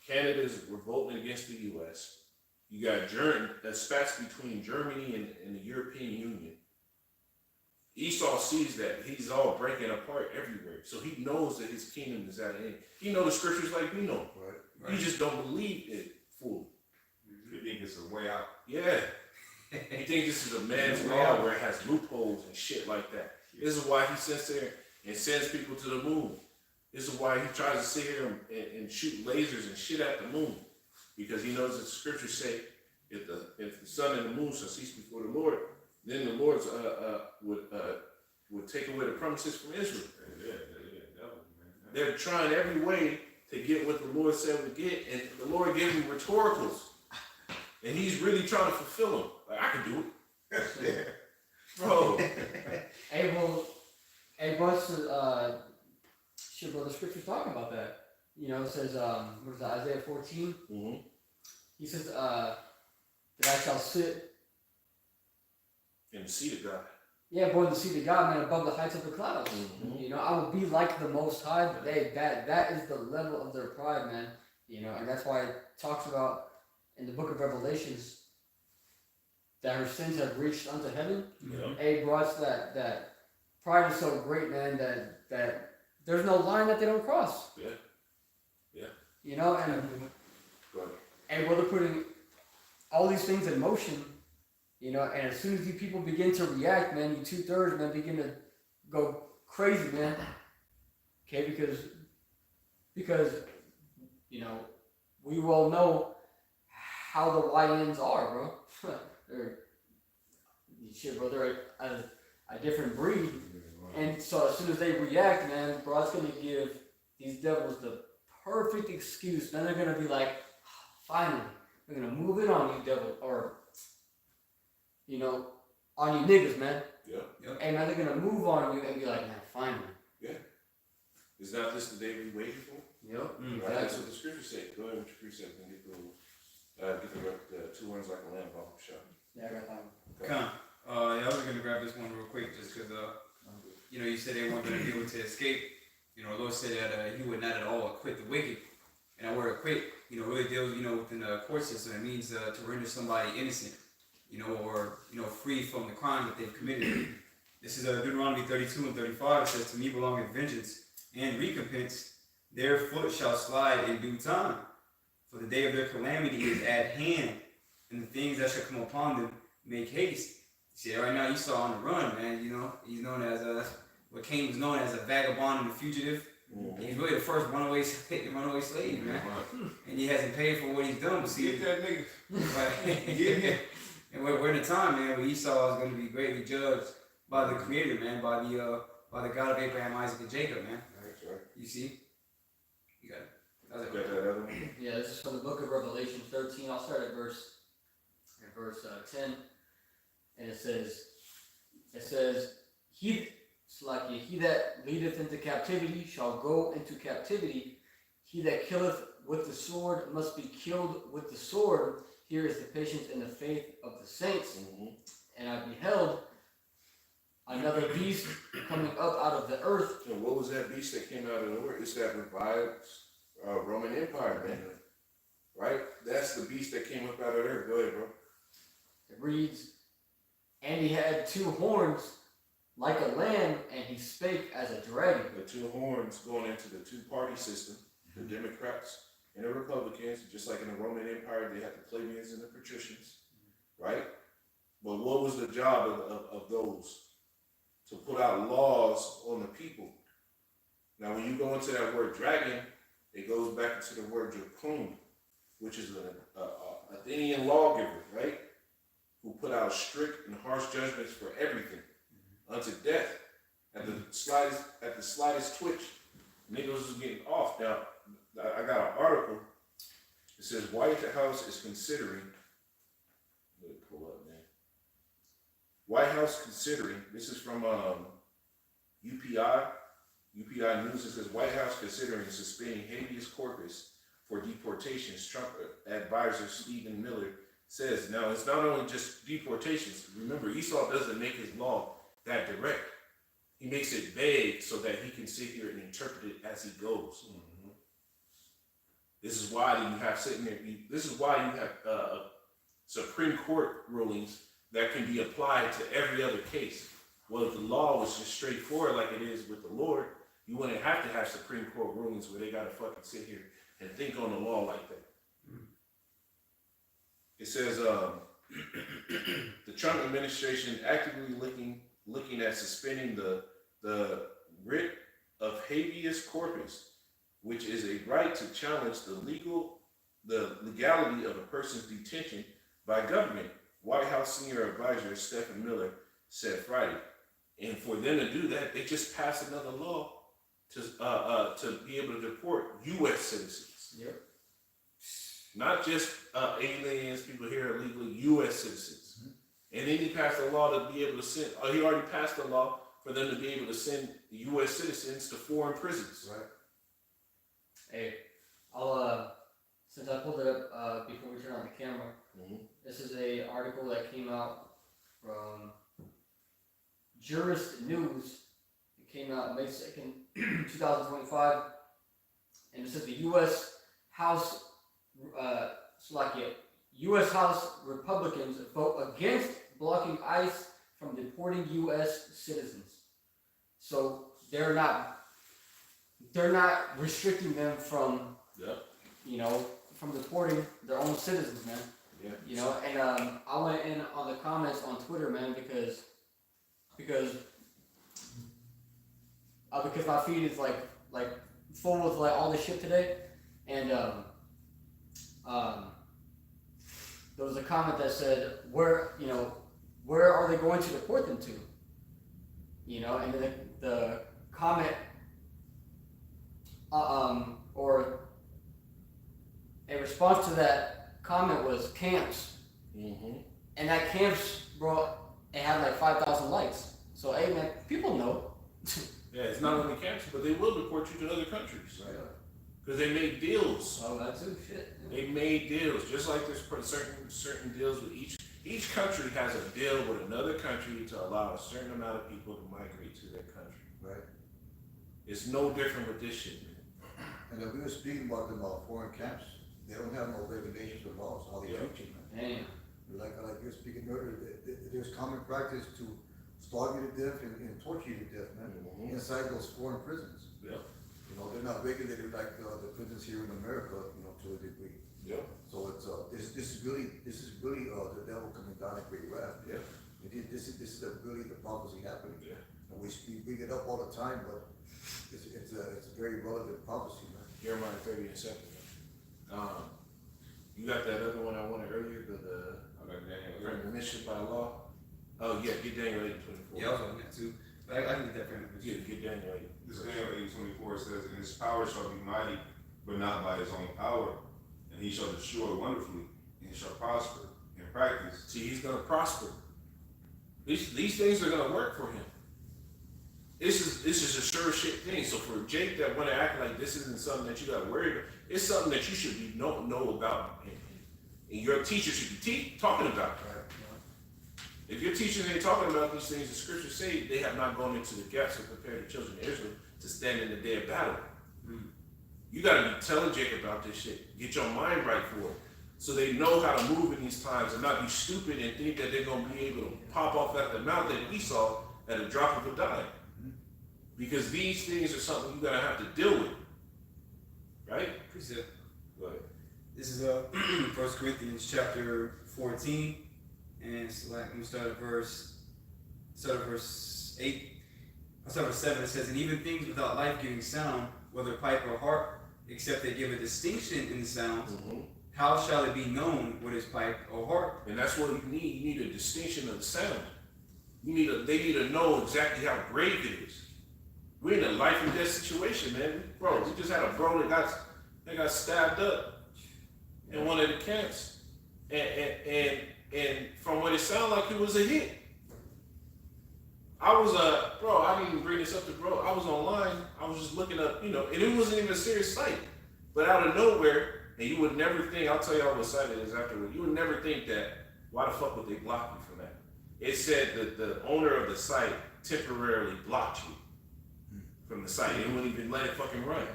Canada's revolting against the U.S. You got spats between Germany and the European Union. Esau sees that he's all breaking apart everywhere, so he knows that his kingdom is at an end. He knows the scriptures like we know. Right. You just don't believe it fully. You think it's a way out? Yeah. You think this is a man's way out where it has loopholes and shit like that. This is why he sits there and sends people to the moon. This is why he tries to sit here and shoot lasers and shit at the moon. Because he knows that the scriptures say, if the sun and the moon shall cease before the Lord, then the Lord would take away the promises from Israel. They're trying every way to get what the Lord said would get, and the Lord gave him rhetoricals. And he's really trying to fulfill them. Like, I can do it. Bro. Shit, bro, the scripture's talking about that. You know, it says, what is that, Isaiah 14? Mm-hmm. He says, that I shall sit. In the seat of God. Yeah, born the seat of God, man, above the heights of the clouds. Mm-hmm. You know, I will be like the Most High. That is the level of their pride, man. You know, and that's why it talks about in the book of Revelations that her sins have reached unto heaven. Yeah. Bro, it's that pride is so great, man, that there's no line that they don't cross. Yeah. Yeah. You know, and Go ahead. And they're putting all these things in motion, you know, and as soon as these people begin to react, man, you 2/3, man, begin to go crazy, man. Okay, because you know, we all know how the YNs are, bro. They're a different breed. And so as soon as they react, man, bro, it's gonna give these devils the perfect excuse. Then they're gonna be like, finally, we're gonna move it on you, devil, or you know, on you niggas, man. Yeah. And man, they're gonna move on you and be like, man, finally. Yeah. Is not this the day we waited for? Yep. Right? That's what the scriptures say. Go ahead with your precept and get the 2 horns like a lamb off the shop. Yeah, I got time. Come. Yeah, I was gonna grab this one real quick just because you know, you said they weren't gonna be able to escape. You know, the Lord said that He would not at all acquit the wicked. And that word acquit, you know, really deals, you know, within the court system. It means to render somebody innocent, you know, or, you know, free from the crime that they've committed. This is Deuteronomy 32 and 35. It says, to me belongeth vengeance and recompense. Their foot shall slide in due time. For the day of their calamity is at hand, and the things that shall come upon them make haste. See, right now Esau on the run, man. You know, he's known as what Cain was known as a vagabond and a fugitive. Mm-hmm. He's really the first runaway slave, man. And he hasn't paid for what he's done. But see, get that nigga. Right? And we're in a time, man, where Esau is going to be greatly judged by the Creator, man, by the God of Abraham, Isaac, and Jacob, man. That's right. You see, you got it. Got that other one? Yeah, this is from the book of Revelation 13. I'll start at verse 10. And it says, he that leadeth into captivity shall go into captivity. He that killeth with the sword must be killed with the sword. Here is the patience and the faith of the saints. Mm-hmm. And I beheld another beast coming up out of the earth. So what was that beast that came out of the earth? It's that revived Roman Empire, man. Right? That's the beast that came up out of the earth. Go ahead, bro. It reads, and he had 2 horns like a lamb, and he spake as a dragon. The 2 horns going into the 2-party system, the Democrats and the Republicans, just like in the Roman Empire, they had the plebeians and the patricians, right? But what was the job of those? To put out laws on the people. Now, when you go into that word dragon, it goes back into the word dracon, which is an Athenian lawgiver, right? Who put out strict and harsh judgments for everything, unto death. At the slightest twitch, niggas was getting off. Now, I got an article. It says White House is considering. Let me pull up, man. White House considering. This is from UPI. UPI News. It says White House considering suspending habeas corpus for deportations. Trump advisor Stephen Miller says, now it's not only just deportations. Remember, Esau doesn't make his law that direct. He makes it vague so that he can sit here and interpret it as he goes. Mm-hmm. This is why you have Supreme Court rulings that can be applied to every other case. Well, if the law was just straightforward like it is with the Lord, you wouldn't have to have Supreme Court rulings where they got to fucking sit here and think on the law like that. It says the Trump administration actively looking at suspending the writ of habeas corpus, which is a right to challenge the legality of a person's detention by government. White House senior advisor Stephen Miller said Friday, and for them to do that, they just passed another law to be able to deport U.S. citizens. Yep. Not just aliens, people here illegally, U.S. citizens. Mm-hmm. And then he passed a law to be able to send, he already passed a law for them to be able to send U.S. citizens to foreign prisons. Right. Hey, I'll, since I pulled it up before we turn on the camera, this is a article that came out from Jurist News. It came out May 2nd, 2025. And it says the U.S. House U.S. House Republicans vote against blocking ICE from deporting U.S. citizens. So they're not restricting them from, from deporting their own citizens, man. Yeah. You know, and I went in on the comments on Twitter, man, because my feed is like full with like all this shit today, and there was a comment that said, where are they going to deport them to? You know, and then the comment or a response to that comment was camps. Mm-hmm. And that camps, bro, it had like 5,000 likes. So, hey, man, people know. Yeah, it's not only camps, but they will deport you to other countries. Because they make deals. Oh, that too, shit. They made deals, just like there's certain deals with each country has a deal with another country to allow a certain amount of people to migrate to their country. Right. It's no different with this shit, man. And then we were speaking about them foreign camps. They don't have no regulations or laws. How they treat you, man. Damn. Like you were speaking earlier, there's common practice to starve you to death and torture you to death, man. Mm-hmm. Inside those foreign prisons. Yep. You know, they're not regulated like the prisons here in America, you know, to a degree. Yep. So it's this is really the devil coming down at great wrath. Yeah. This is really the prophecy happening. Yeah. And we bring it up all the time, but it's a very relevant prophecy, man. Jeremiah 30 and 7. You got that other one I wanted earlier, the premonition by law. Oh yeah, get Daniel 8 and 24. Yeah, I was on that too. But I can get that premonition. Get Daniel 8. This Daniel 8:24 says, "And his power shall be mighty, but not by his own power. And he shall destroy wonderfully, and shall prosper in practice." See, he's gonna prosper. These things are gonna work for him. This is a sure shit thing. So for Jake that wanna act like this isn't something that you gotta worry about, it's something that you should be know about, and your teacher should be talking about. Right. If your teachers ain't talking about these things, the scriptures say they have not gone into the gaps and prepared the children of Israel to stand in the day of battle. You gotta be telling Jake about this shit. Get your mind right for it. So they know how to move in these times and not be stupid and think that they're gonna be able to pop off at the mouth at Esau at a drop of a dime. Because these things are something you gotta have to deal with. Right? Precept. Go ahead. This is 1 Corinthians chapter 14, and it's like, I'm gonna start at verse 8. I'll start at 7. It says, "And even things without life-giving sound, whether pipe or harp, except they give a distinction in the sounds, how shall it be known what is pipe or harp?" And that's what you need. You need a distinction of the sound. They need to know exactly how grave it is. We're in a life and death situation, man. Bro, we just had a bro that got stabbed up in one of the camps. And from what it sounded like, it was a hit. I was bro, I didn't even bring this up to bro. I was online, I was just looking up, and it wasn't even a serious site. But out of nowhere, and you would never think, I'll tell y'all what site it is afterward, you would never think that, why the fuck would they block you from that? It said that the owner of the site temporarily blocked you from the site. They wouldn't even let it fucking run.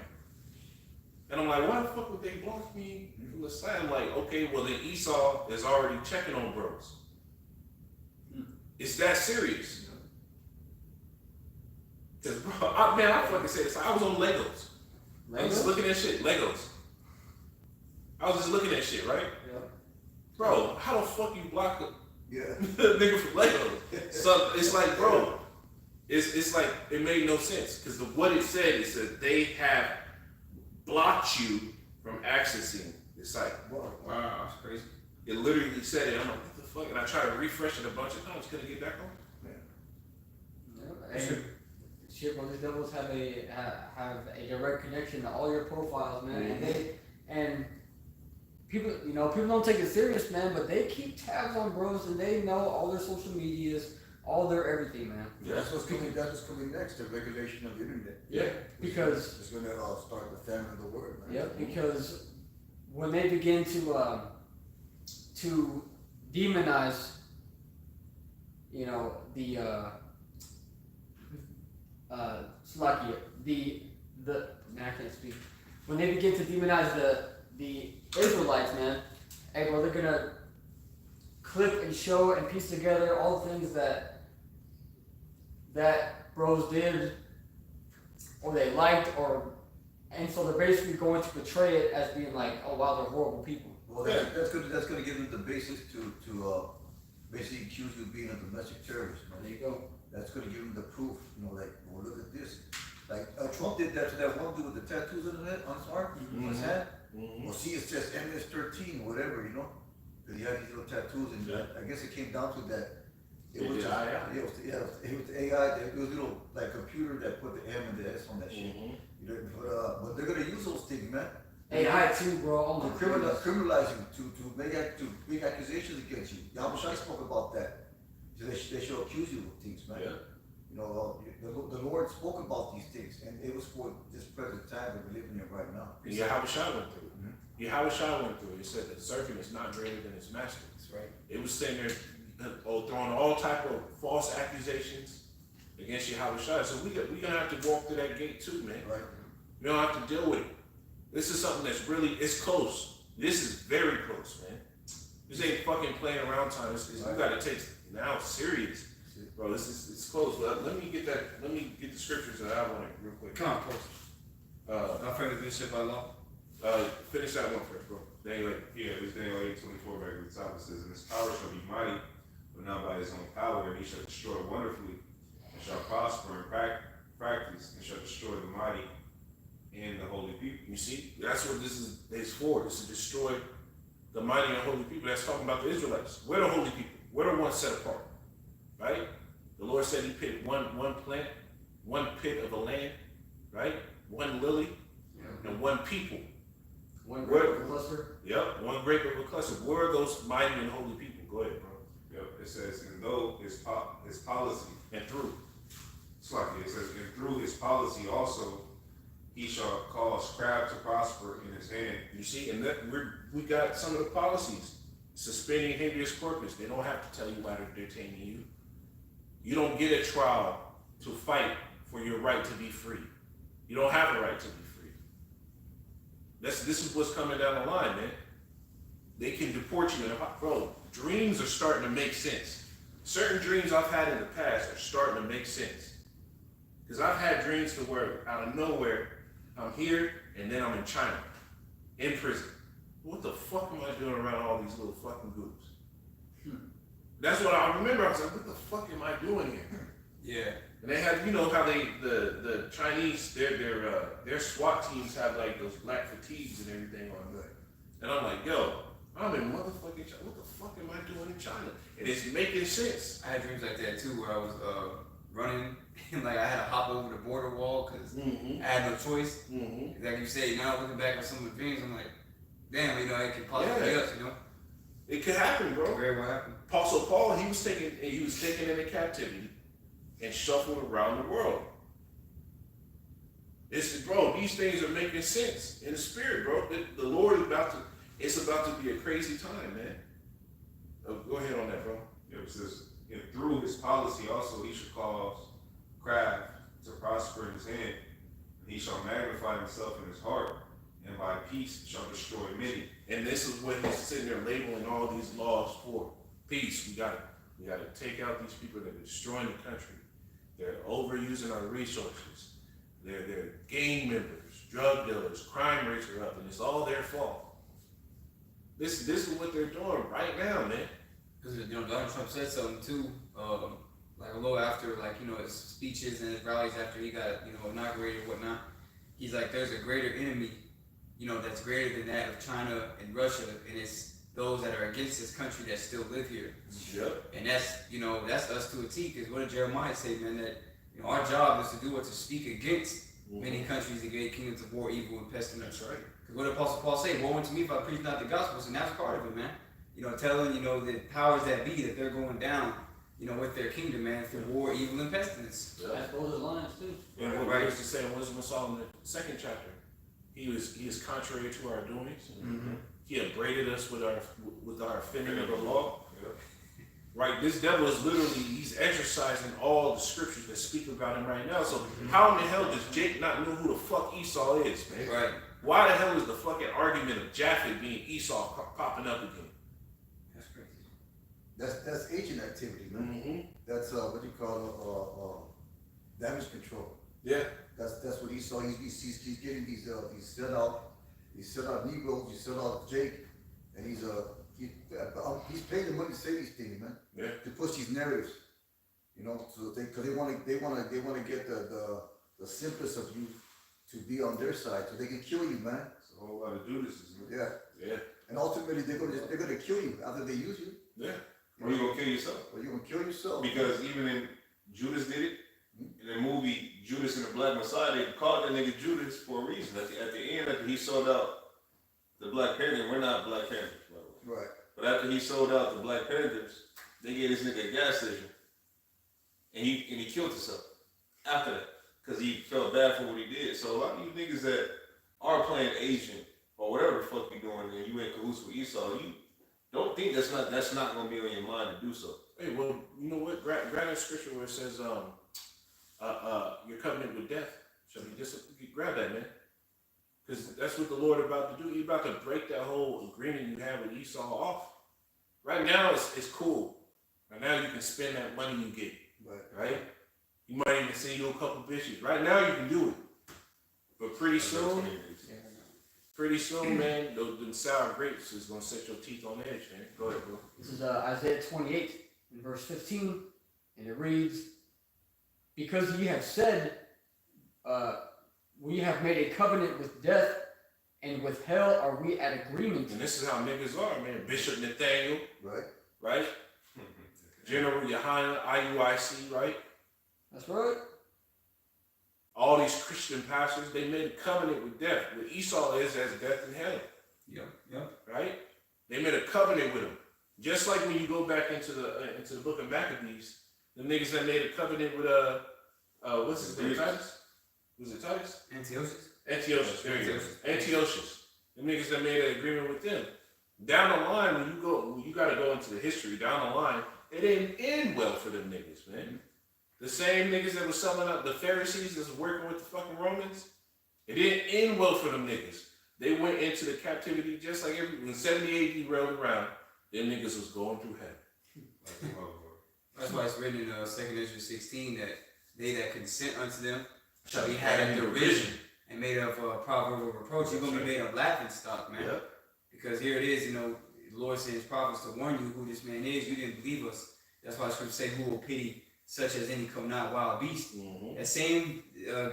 And I'm like, why the fuck would they block me from the site? I'm like, okay, well then Esau is already checking on bros. It's that serious. Cause bro, I fucking said this. I was on Legos. I was just looking at shit. Legos. I was just looking at shit, right? Yeah. Bro, how the fuck you block a Yeah. nigga from Legos? So it's like, bro, it's like it made no sense because what it said is that they have blocked you from accessing the site. Wow, that's crazy. It literally said it. I'm like, what the fuck? And I tried to refresh it a bunch of times. Couldn't get back on. Yeah. And shit, bro, these devils have a direct connection to all your profiles, man. And people don't take it serious, man, but they keep tabs on bros and they know all their social medias, all their everything, man. Yeah, that's what's coming next, the regulation of the internet. Yeah. Because it's gonna start the famine of the word, man. Yep, because when they begin to demonize, I can't speak. When they begin to demonize the Israelites, man, hey bro, they're gonna clip and show and piece together all the things that bros did or they liked And so they're basically going to portray it as being like, oh wow, they're horrible people. Well, that's good. That's going to give them the basis to basically accuse you of being a domestic terrorist. You know? There you go. That's going to give them the proof. You know, like, well, look at this. Like Trump did that to that one dude with the tattoos on his head, on his arm, on his hand. Well, see, it says MS-13 or whatever, you know, because he had these little tattoos, and I guess it came down to that. It was AI. It was the AI. It was a little like computer that put the M and the S on that shit. You know, but they're gonna use those things, man. AI too, bro. Oh To my criminalize you, to make accusations against you. Yahushua spoke about that. So they shall accuse you of things, man. Yeah. You know, the Lord spoke about these things, and it was for this present time that we're living in right now. Yahushua went through it. Yahushua went through it. He said that the serpent is not greater than his master. That's right. It was sitting there throwing all type of false accusations against Yahushua. So we're gonna have to walk through that gate too, man. Right. We don't have to deal with it. This is something that's really, it's close. This is very close, man. This ain't fucking playing around time. We gotta take it now serious. Bro, it's close. Let me get the scriptures that I wanted real quick. Come on, post. Our friend is bishop by law. Finish that one first, bro. Daniel, it's Daniel 8:24 back at the top. It says, and his power shall be mighty, but not by his own power, and he shall destroy wonderfully, and shall prosper in practice, and shall destroy the mighty and the holy people. You see, that's what this is for. It's to destroy the mighty and holy people. That's talking about the Israelites. We're the holy people. We're the ones set apart, right? The Lord said He picked one plant, one pit of a land, right? One lily, and one people. One grape of a cluster. Yep, one grape of a cluster. Where are those mighty and holy people? Go ahead, bro. Yep, it says, and though his policy, And through. it's like it says, and through his policy also, he shall cause craft to prosper in his hand. You see, and that we got some of the policies. Suspending habeas corpus. They don't have to tell you why they're detaining you. You don't get a trial to fight for your right to be free. You don't have a right to be free. This is what's coming down the line, man. They can deport you in a bro. Dreams are starting to make sense. Certain dreams I've had in the past are starting to make sense. Because I've had dreams to where out of nowhere I'm here and then I'm in China, in prison. What the fuck am I doing around all these little fucking groups? That's what I remember. I was like, what the fuck am I doing here? Yeah. And they have, you know how the Chinese, their SWAT teams have like those black fatigues and everything on there. And I'm like, yo, I'm in motherfucking China. What the fuck am I doing in China? And it's making sense. I had dreams like that too, where I was running and like I had to hop over the border wall because I had no choice. Like you say, now looking back at some of the dreams, I'm like, damn, you know, it could possibly be us, you know. It could happen, bro. Very well happen. Apostle Paul, he was taken into captivity and shuffled around the world. Bro, these things are making sense in the spirit, bro. The Lord is it's about to be a crazy time, man. Go ahead on that, bro. Yeah, it says, and through his policy also he shall cause craft to prosper in his hand, and he shall magnify himself in his heart, and by peace shall destroy many. And this is what he's sitting there labeling all these laws for. Peace. We gotta take out these people that are destroying the country. They're overusing our resources. They're gang members, drug dealers, crime rates are up, and it's all their fault. This is what they're doing right now, man. Because you know, Donald Trump said something too, like a little after, like, you know, his speeches and his rallies after he got, you know, inaugurated and whatnot. He's like, there's a greater enemy, you know, that's greater than that of China and Russia, and it's those that are against this country that still live here. Yep. And that's, you know, that's us to a T. Because what did Jeremiah say, man? That, you know, our job is to do what? To speak against many countries and great kingdoms of war, evil, and pestilence. That's right. Because what did Apostle Paul say? Woe unto me if I preach not the gospel. And that's part of it, man. You know, telling, you know, the powers that be that they're going down, you know, with their kingdom, man, through war, evil, and pestilence. That's both the lines too. And what Right. was to say in Wisdom of Solomon, the second chapter, he is contrary to our doings. He upbraided us with our offending of the law. Right, this devil is literally, he's exercising all the scriptures that speak about him right now. So how in the hell does Jake not know who the fuck Esau is, man? Right. Why the hell is the fucking argument of Japheth being Esau popping up again? That's crazy. That's agent activity, man. That's what you call damage control. Yeah. That's what Esau. He's getting these sell out Negroes. He's sell out Jake, and he's paying the money to say these things, man. Yeah. To push these narratives, you know, so because they want to get the simplest of you to be on their side, so they can kill you, man. It's a whole lot of Judases, man. Yeah. Yeah. And ultimately, they're gonna kill you after they use you. Yeah. Or you gonna kill yourself. Or you're gonna kill yourself. Because even in Judas did it, in the movie Judas and the Black Messiah, they called that nigga Judas for a reason. At the end, after he sold out the Black Panthers, we're not Black Panthers, by the way. Right. But after he sold out the Black Panthers, they gave this nigga a gas station. And he killed himself after that. Because he felt bad for what he did. So a lot of you niggas that are playing Asian or whatever the fuck you doing and you in cahoots with Esau, you don't think that's not gonna be on your mind to do so. Hey, well, you know what? Grab that scripture where it says, your covenant with death shall be just grab that, man. Because that's what the Lord about to do. He's about to break that whole agreement you have with Esau off. Right now, it's cool. Right now, you can spend that money you get. Right? You might even send you a couple bitches. Right now, you can do it. But pretty soon, man, them sour grapes is going to set your teeth on edge, man. Go ahead, bro. This is Isaiah 28 in verse 15, and it reads, "Because ye have said, we have made a covenant with death, and with hell are we at agreement." And this is how niggas are, man. Bishop Nathaniel, right? General Yohana, IUIC, right? That's right. All these Christian pastors, they made a covenant with death. What Esau is as death and hell. Yeah. Right? They made a covenant with him. Just like when you go back into the book of Maccabees, the niggas that made a covenant with what's his name? Titus? Was it Titus? Antiochus. There you go. Antiochus. The niggas that made an agreement with them. Down the line, when you gotta go into the history, down the line, it didn't end well for them niggas, man. Mm-hmm. The same niggas that were selling up, the Pharisees that was working with the fucking Romans, it didn't end well for them niggas. They went into the captivity just like when 70 AD rolled around, them niggas was going through hell. That's why it's written in 2 Ezra 16 that they that consent unto them shall be had in derision and made of proverb of reproach. You're going to be made of laughing stock, man. Yep. Because here it is, the Lord sent his prophets to warn you who this man is. You didn't believe us. That's why the scripture say, who will pity such as any come not wild beast. Mm-hmm. That same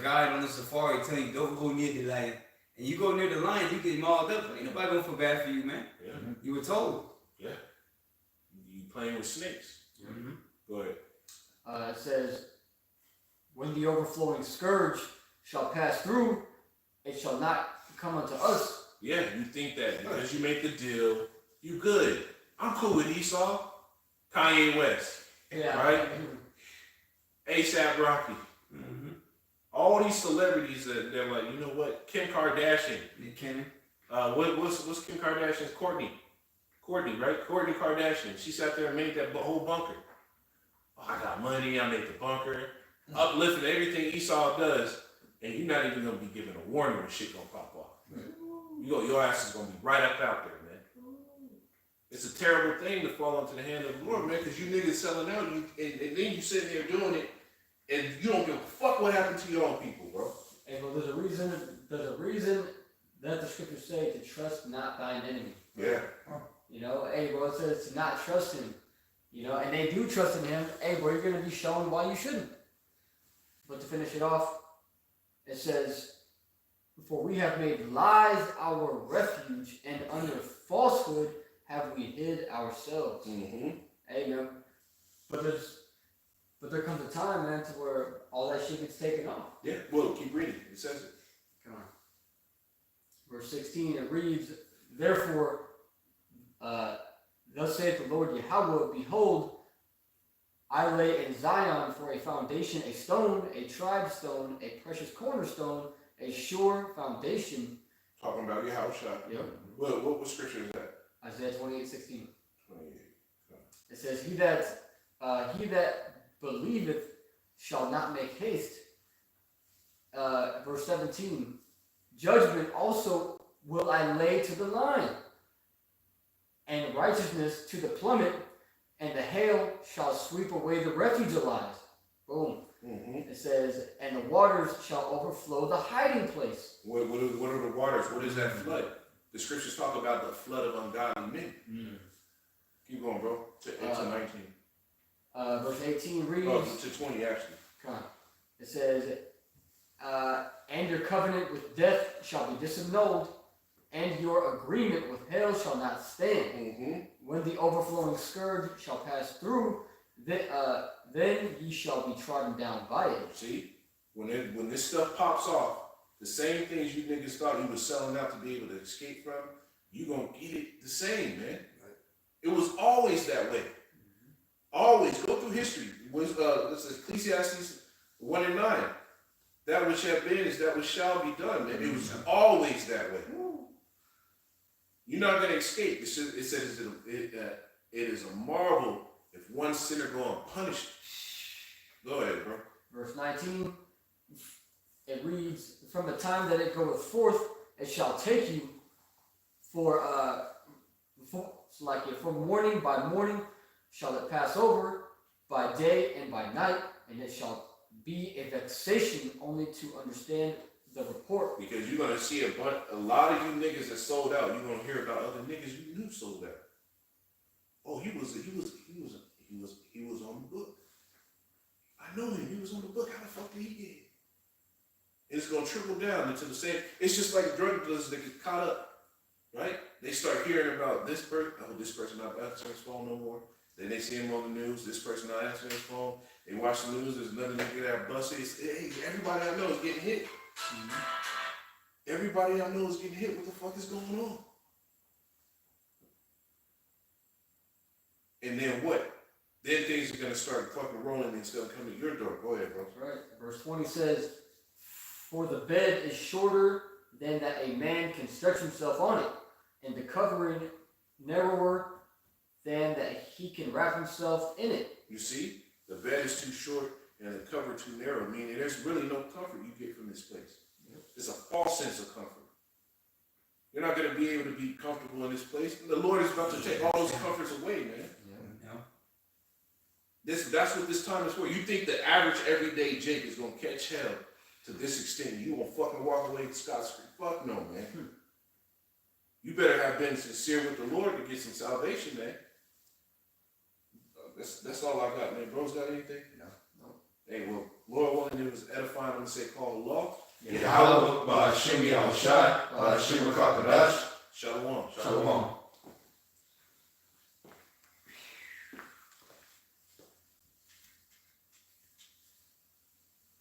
guide on the safari telling you don't go near the lion. And you go near the lion, you get mauled up. Ain't nobody gonna feel bad for you, man. Yeah. You were told. Yeah. You playing with snakes. Mm-hmm. Go ahead. It says, when the overflowing scourge shall pass through, it shall not come unto us. Yeah, you think that because you make the deal, you good. I'm cool with Esau. Kanye West. Yeah. Right? A$AP Rocky. Mm-hmm. All these celebrities that they're like, you know what? Kim Kardashian. Kim. What's Kim Kardashian's? Courtney, right? Kourtney Kardashian. She sat there and made that whole bunker. Oh, I got money. I made the bunker. Uplifting everything Esau does. And you're not even going to be given a warning when shit going to pop off. Mm-hmm. Your ass is going to be right up out there, man. It's a terrible thing to fall into the hand of the Lord, man, because you niggas selling out, and then you sitting there doing it, and you don't give a fuck what happened to your own people, bro. And well, there's a reason that the scriptures say to trust not thine enemy. Yeah. It says to not trust him. And they do trust in him. You're going to be shown why you shouldn't. But to finish it off, it says, for we have made lies our refuge, and under falsehood have we hid ourselves. Mm-hmm. Amen. But there comes a time, man, to where all that shit gets taken off. Yeah. Well, keep reading. It says it. Come on. Verse 16, it reads, therefore, thus saith the Lord Yahweh, behold, I lay in Zion for a foundation, a stone, a tried stone, a precious cornerstone, a sure foundation. Talking about your house shop. Yep. What scripture is that? Isaiah 28:16. 28. It says, he that believeth shall not make haste. Verse 17, judgment also will I lay to the line, and righteousness to the plummet, and the hail shall sweep away the refuge of lies. Boom. It says, and the waters shall overflow the hiding place. What are the waters? What is that flood? The scriptures talk about the flood of ungodly men. Keep going, bro. To 19. Verse 18 reads. Oh, to 20 actually. Come on. It says, and your covenant with death shall be disannulled, and your agreement with hell shall not stand. When the overflowing scourge shall pass through, then ye shall be trodden down by it. See, when this stuff pops off, the same things you niggas thought you was selling out to be able to escape from, you gonna get it the same, man. It was always that way. Always. Go through history. This is Ecclesiastes 1:9. That which have been is that which shall be done, man. It was always that way. You're not going to escape. It says it is a marvel if one sinner go unpunished. Go ahead, bro. Verse 19, it reads, from the time that it goeth forth, it shall take you from morning by morning shall it pass over, by day and by night, and it shall be a vexation only to understand the report. Because you're gonna see a lot of you niggas that sold out. You're gonna hear about other niggas you knew sold out. Oh, he was on the book. I know him. He was on the book. How the fuck did he get it? And it's gonna trickle down into the same. It's just like drug dealers that get caught up, right? They start hearing about this person. Oh, this person not answering his phone no more. Then they see him on the news. This person not answering his phone. They watch the news. There's another nigga that busted. Hey, everybody I know is getting hit. Everybody I know is getting hit. What the fuck is going on? And then what? Then things are gonna start fucking rolling and it's gonna come to your door. Go ahead, bro. That's right. Verse 20 says, for the bed is shorter than that a man can stretch himself on it, and the covering narrower than that he can wrap himself in it. You see, the bed is too short and the cover too narrow, meaning there's really no comfort you get from this place. It's a false sense of comfort. You're not going to be able to be comfortable in this place. The Lord is about to take all those comforts away, man. That's what this time is for. You think the average everyday Jake is going to catch hell to this extent? You won't fucking walk away scot-free? Fuck no, man. You better have been sincere with the Lord to get some salvation, man. That's all I got, man. Bro's got anything? No. Hey, well, Lord willing, it was edifying. I'm going to say call the law. Yahweh, Ba'ashim Yahushai, Ba'ashim Kakadash. Shalom. Shalom.